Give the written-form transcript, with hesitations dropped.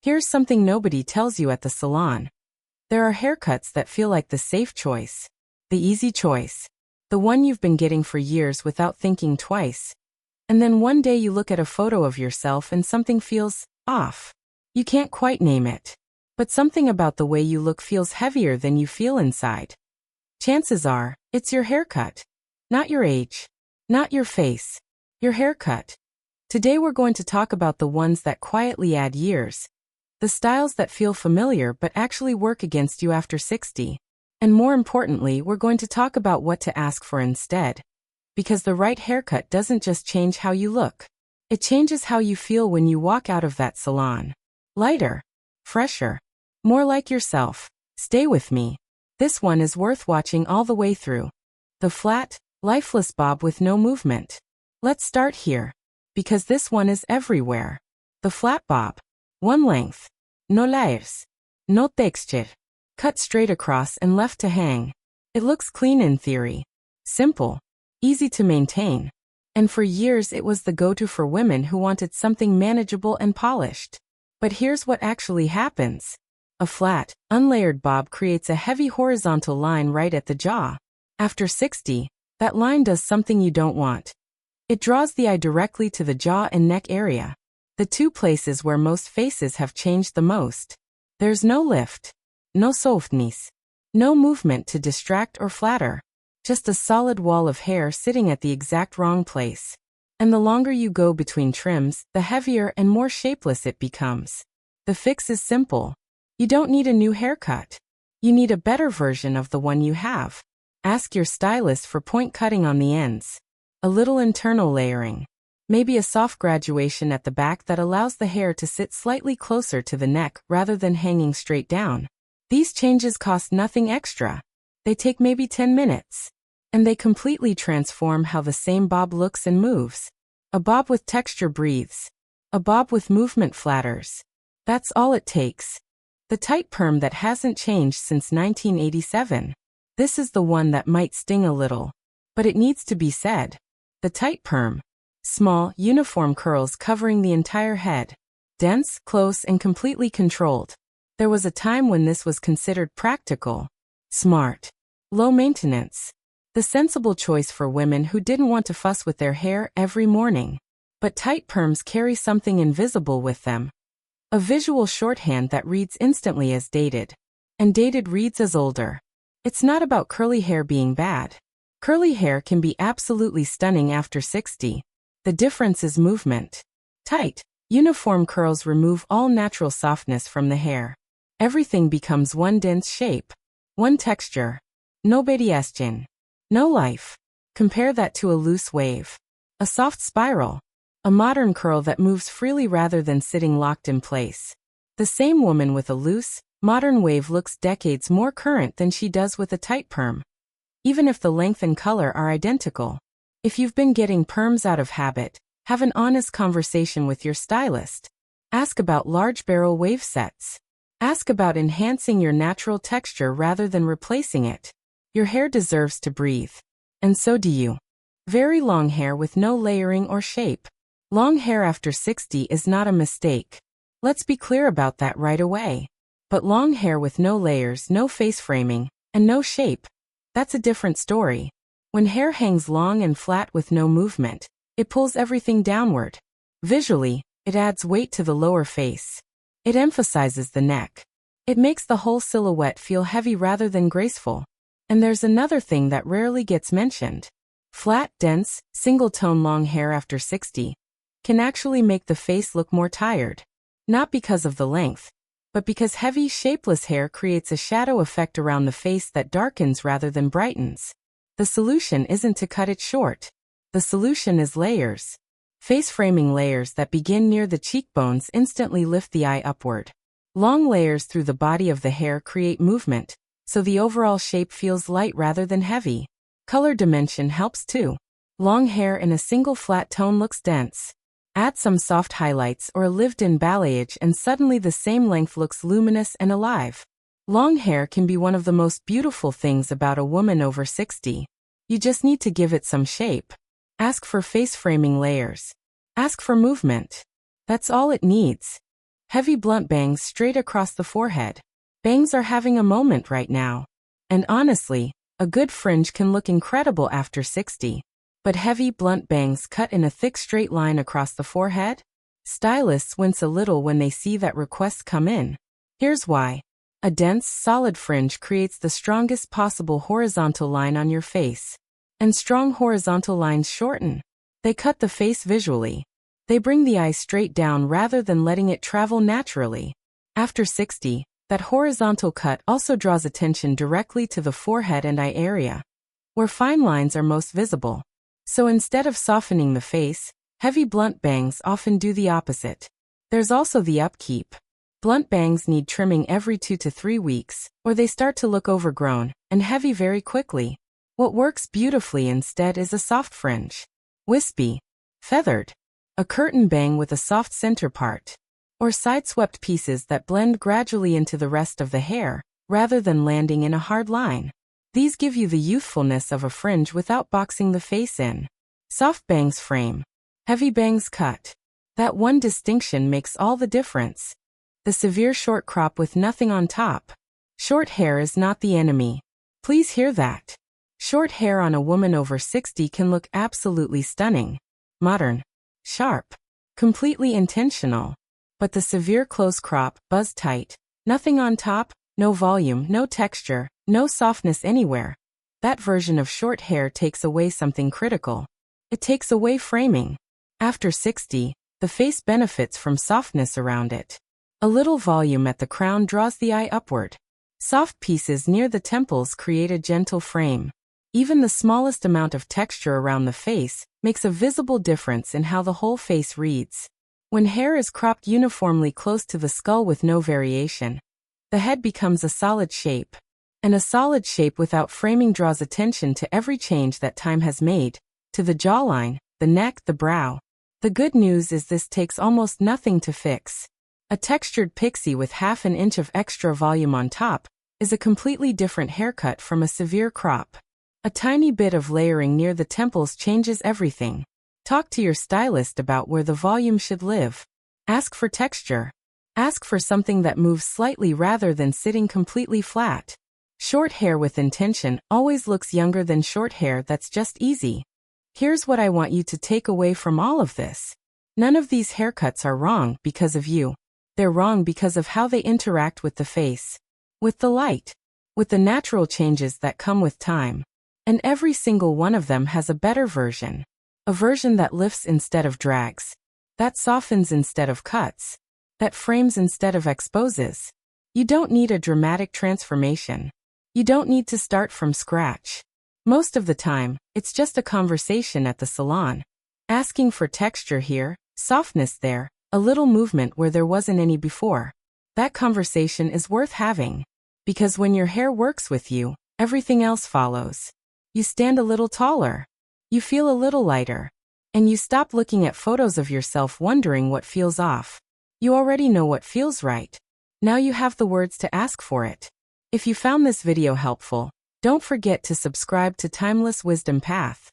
Here's something nobody tells you at the salon. There are haircuts that feel like the safe choice, the easy choice, the one you've been getting for years without thinking twice. And then one day you look at a photo of yourself and something feels off. You can't quite name it, but something about the way you look feels heavier than you feel inside. Chances are, it's your haircut. Not your age. Not your face. Your haircut. Today we're going to talk about the ones that quietly add years. The styles that feel familiar but actually work against you after 60. And more importantly, we're going to talk about what to ask for instead. Because the right haircut doesn't just change how you look. It changes how you feel when you walk out of that salon. Lighter. Fresher. More like yourself. Stay with me. This one is worth watching all the way through. The flat, lifeless bob with no movement. Let's start here. Because this one is everywhere. The flat bob. One length. No layers. No texture. Cut straight across and left to hang. It looks clean in theory. Simple. Easy to maintain. And for years it was the go-to for women who wanted something manageable and polished. But here's what actually happens. A flat, unlayered bob creates a heavy horizontal line right at the jaw. After 60, that line does something you don't want. It draws the eye directly to the jaw and neck area. The two places where most faces have changed the most. There's no lift. No softness. No movement to distract or flatter. Just a solid wall of hair sitting at the exact wrong place. And the longer you go between trims, the heavier and more shapeless it becomes. The fix is simple. You don't need a new haircut. You need a better version of the one you have. Ask your stylist for point cutting on the ends. A little internal layering. Maybe a soft graduation at the back that allows the hair to sit slightly closer to the neck rather than hanging straight down. These changes cost nothing extra. They take maybe 10 minutes. And they completely transform how the same bob looks and moves. A bob with texture breathes. A bob with movement flatters. That's all it takes. The tight perm that hasn't changed since 1987. This is the one that might sting a little. But it needs to be said. The tight perm. Small, uniform curls covering the entire head. Dense, close, and completely controlled. There was a time when this was considered practical. Smart. Low maintenance. The sensible choice for women who didn't want to fuss with their hair every morning. But tight perms carry something invisible with them. A visual shorthand that reads instantly as dated. And dated reads as older. It's not about curly hair being bad. Curly hair can be absolutely stunning after 60. The difference is movement. Tight, uniform curls remove all natural softness from the hair. Everything becomes one dense shape. One texture. No variation. No life. Compare that to a loose wave. A soft spiral. A modern curl that moves freely rather than sitting locked in place. The same woman with a loose, modern wave looks decades more current than she does with a tight perm. Even if the length and color are identical. If you've been getting perms out of habit, have an honest conversation with your stylist. Ask about large barrel wave sets. Ask about enhancing your natural texture rather than replacing it. Your hair deserves to breathe. And so do you. Very long hair with no layering or shape. Long hair after 60 is not a mistake. Let's be clear about that right away. But long hair with no layers, no face framing, and no shape. That's a different story. When hair hangs long and flat with no movement, it pulls everything downward. Visually, it adds weight to the lower face. It emphasizes the neck. It makes the whole silhouette feel heavy rather than graceful. And there's another thing that rarely gets mentioned. Flat, dense, single-tone long hair after 60 can actually make the face look more tired. Not because of the length, but because heavy, shapeless hair creates a shadow effect around the face that darkens rather than brightens. The solution isn't to cut it short. The solution is layers. Face framing layers that begin near the cheekbones instantly lift the eye upward. Long layers through the body of the hair create movement, so the overall shape feels light rather than heavy. Color dimension helps too. Long hair in a single flat tone looks dense. Add some soft highlights or a lived-in balayage and suddenly the same length looks luminous and alive. Long hair can be one of the most beautiful things about a woman over 60. You just need to give it some shape. Ask for face framing layers. Ask for movement. That's all it needs. Heavy blunt bangs straight across the forehead. Bangs are having a moment right now. And honestly, a good fringe can look incredible after 60. But heavy blunt bangs cut in a thick straight line across the forehead? Stylists wince a little when they see that requests come in. Here's why. A dense, solid fringe creates the strongest possible horizontal line on your face. And strong horizontal lines shorten. They cut the face visually. They bring the eye straight down rather than letting it travel naturally. After 60, that horizontal cut also draws attention directly to the forehead and eye area, where fine lines are most visible. So instead of softening the face, heavy blunt bangs often do the opposite. There's also the upkeep. Blunt bangs need trimming every 2 to 3 weeks, or they start to look overgrown and heavy very quickly. What works beautifully instead is a soft fringe. Wispy. Feathered. A curtain bang with a soft center part. Or side-swept pieces that blend gradually into the rest of the hair, rather than landing in a hard line. These give you the youthfulness of a fringe without boxing the face in. Soft bangs frame. Heavy bangs cut. That one distinction makes all the difference. The severe short crop with nothing on top. Short hair is not the enemy. Please hear that. Short hair on a woman over 60 can look absolutely stunning. Modern. Sharp. Completely intentional. But the severe close crop, buzz tight, nothing on top, no volume, no texture, no softness anywhere. That version of short hair takes away something critical. It takes away framing. After 60, the face benefits from softness around it. A little volume at the crown draws the eye upward. Soft pieces near the temples create a gentle frame. Even the smallest amount of texture around the face makes a visible difference in how the whole face reads. When hair is cropped uniformly close to the skull with no variation, the head becomes a solid shape. And a solid shape without framing draws attention to every change that time has made, to the jawline, the neck, the brow. The good news is this takes almost nothing to fix. A textured pixie with half an inch of extra volume on top is a completely different haircut from a severe crop. A tiny bit of layering near the temples changes everything. Talk to your stylist about where the volume should live. Ask for texture. Ask for something that moves slightly rather than sitting completely flat. Short hair with intention always looks younger than short hair that's just easy. Here's what I want you to take away from all of this. None of these haircuts are wrong because of you. They're wrong because of how they interact with the face, with the light, with the natural changes that come with time. And every single one of them has a better version. A version that lifts instead of drags. That softens instead of cuts. That frames instead of exposes. You don't need a dramatic transformation. You don't need to start from scratch. Most of the time, it's just a conversation at the salon. Asking for texture here, softness there, a little movement where there wasn't any before. That conversation is worth having. Because when your hair works with you, everything else follows. You stand a little taller. You feel a little lighter. And you stop looking at photos of yourself wondering what feels off. You already know what feels right. Now you have the words to ask for it. If you found this video helpful, don't forget to subscribe to Timeless Wisdom Path.